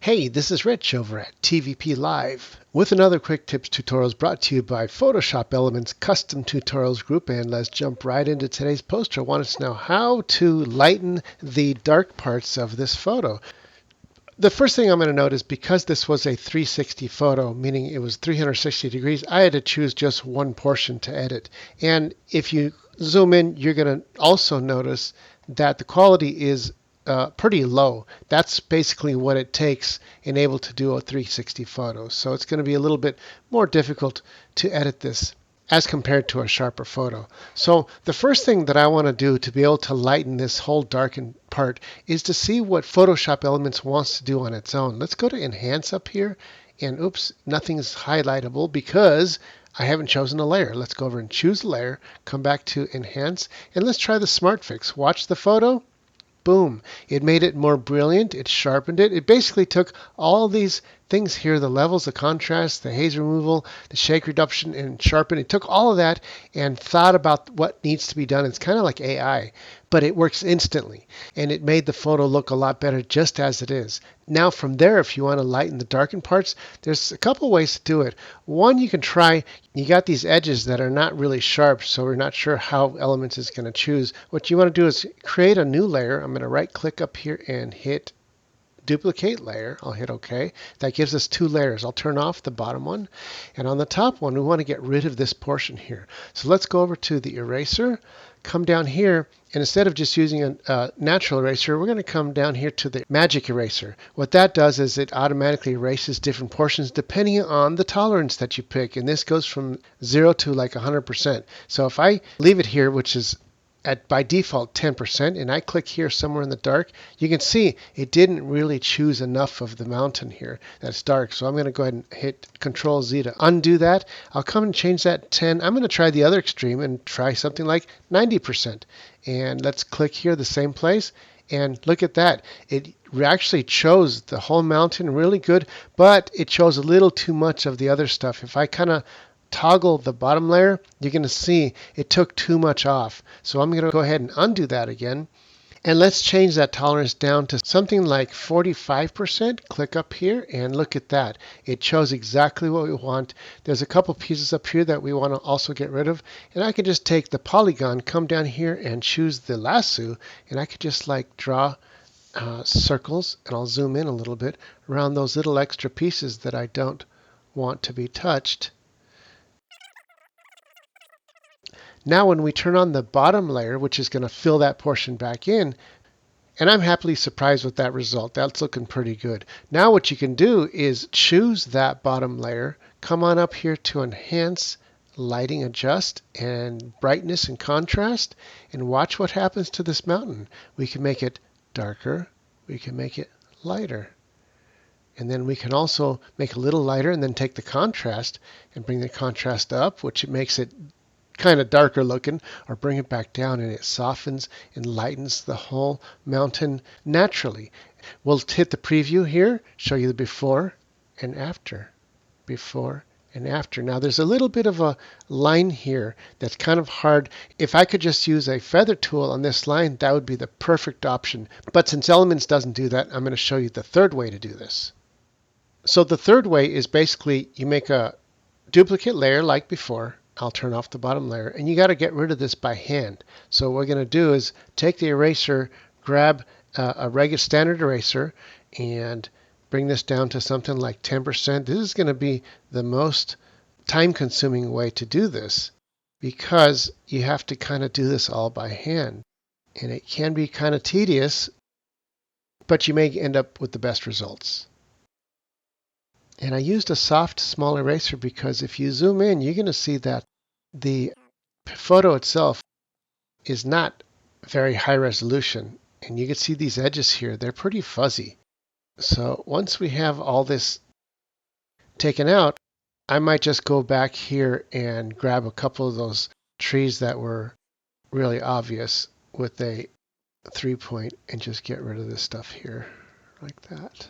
Hey, this is Rich over at TVP Live with another quick tips tutorials brought to you by Photoshop Elements Custom Tutorials Group. And let's jump right into today's poster. I want us to know how to lighten the dark parts of this photo. The first thing I'm going to note is because this was a 360 photo, meaning it was 360 degrees, I had to choose just one portion to edit. And if you zoom in, you're going to also notice that the quality is pretty low. That's basically what it takes in able to do a 360 photo. So it's going to be a little bit more difficult to edit this as compared to a sharper photo. So the first thing that I want to do to be able to lighten this whole darkened part is to see what Photoshop Elements wants to do on its own. Let's go to Enhance up here, and oops, nothing's highlightable because I haven't chosen a layer. Let's go over and choose a layer, come back to Enhance, and let's try the Smart Fix. Watch the photo. Boom. It made it more brilliant. It sharpened it. It basically took all these things here, the levels, the contrast, the haze removal, the shake reduction, and sharpen. It took all of that and thought about what needs to be done. It's kind of like AI, but it works instantly. And it made the photo look a lot better just as it is. Now from there, if you want to lighten the darkened parts, there's a couple ways to do it. One, you can try, you got these edges that are not really sharp, so we're not sure how Elements is going to choose. What you want to do is create a new layer. I'm going to right click up here and hit duplicate layer. I'll hit OK. That gives us two layers. I'll turn off the bottom one. And on the top one, we want to get rid of this portion here. So let's go over to the eraser, come down here, and instead of just using a natural eraser, we're going to come down here to the magic eraser. What that does is it automatically erases different portions depending on the tolerance that you pick. And this goes from 0 to like 100%. So if I leave it here, which is at by default 10%, and I click here somewhere in the dark, you can see it didn't really choose enough of the mountain here that's dark. So I'm going to go ahead and hit Control Z to undo that. I'll come and change that 10. I'm going to try the other extreme and try something like 90%. And let's click here the same place. And look at that. It actually chose the whole mountain really good, but it chose a little too much of the other stuff. If I kind of toggle the bottom layer, you're going to see it took too much off. So I'm going to go ahead and undo that again. And let's change that tolerance down to something like 45%. Click up here and look at that. It chose exactly what we want. There's a couple pieces up here that we want to also get rid of. And I could just take the polygon, come down here and choose the lasso. And I could just like draw circles, and I'll zoom in a little bit around those little extra pieces that I don't want to be touched. Now when we turn on the bottom layer, which is going to fill that portion back in, and I'm happily surprised with that result. That's looking pretty good. Now what you can do is choose that bottom layer, come on up here to Enhance, Lighting Adjust, and Brightness and Contrast, and watch what happens to this mountain. We can make it darker, we can make it lighter. And then we can also make it a little lighter and then take the contrast and bring the contrast up, which makes it kind of darker looking, or bring it back down, and it softens and lightens the whole mountain naturally. We'll hit the preview here, show you the before and after. Before and after. Now there's a little bit of a line here that's kind of hard. If I could just use a feather tool on this line, that would be the perfect option. But since Elements doesn't do that, I'm going to show you the third way to do this. So the third way is basically you make a duplicate layer like before. I'll turn off the bottom layer, and you got to get rid of this by hand. So what we're going to do is take the eraser, grab a regular standard eraser, and bring this down to something like 10%. This is going to be the most time-consuming way to do this because you have to kind of do this all by hand. And it can be kind of tedious, but you may end up with the best results. And I used a soft, small eraser because if you zoom in, you're going to see that the photo itself is not very high resolution. And you can see these edges here, they're pretty fuzzy. So once we have all this taken out, I might just go back here and grab a couple of those trees that were really obvious with a 3-point and just get rid of this stuff here like that.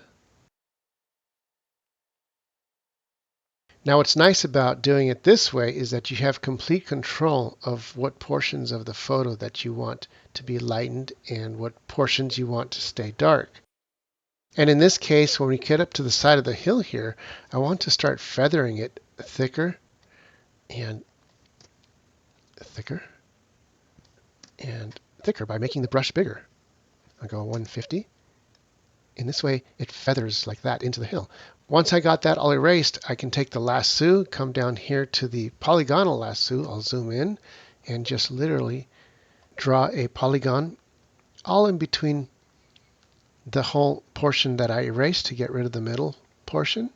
Now what's nice about doing it this way is that you have complete control of what portions of the photo that you want to be lightened and what portions you want to stay dark. And in this case, when we get up to the side of the hill here, I want to start feathering it thicker and thicker and thicker by making the brush bigger. I'll go 150. In this way, it feathers like that into the hill. Once I got that all erased, I can take the lasso, come down here to the polygonal lasso. I'll zoom in and just literally draw a polygon all in between the whole portion that I erased to get rid of the middle portion.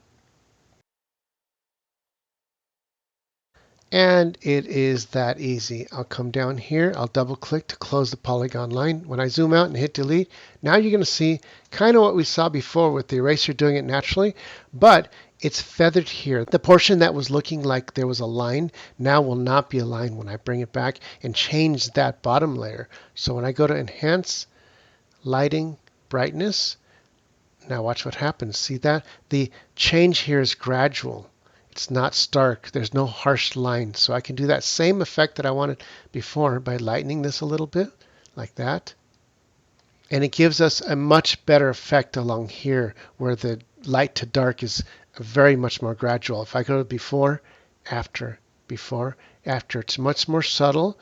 And it is that easy. I'll come down here, I'll double click to close the polygon line. When I zoom out and hit delete, now you're going to see kind of what we saw before with the eraser doing it naturally, but it's feathered here. The portion that was looking like there was a line now will not be a line when I bring it back and change that bottom layer. So when I go to enhance, lighting, brightness, now watch what happens. See that? The change here is gradual. It's not stark. There's no harsh line. So I can do that same effect that I wanted before by lightening this a little bit, like that. And it gives us a much better effect along here where the light to dark is very much more gradual. If I go to before, after, it's much more subtle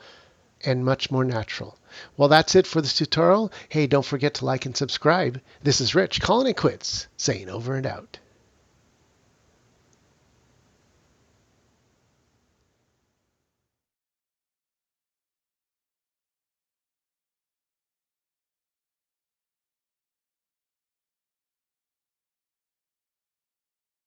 and much more natural. Well, that's it for this tutorial. Hey, don't forget to like and subscribe. This is Rich calling it quits, saying over and out.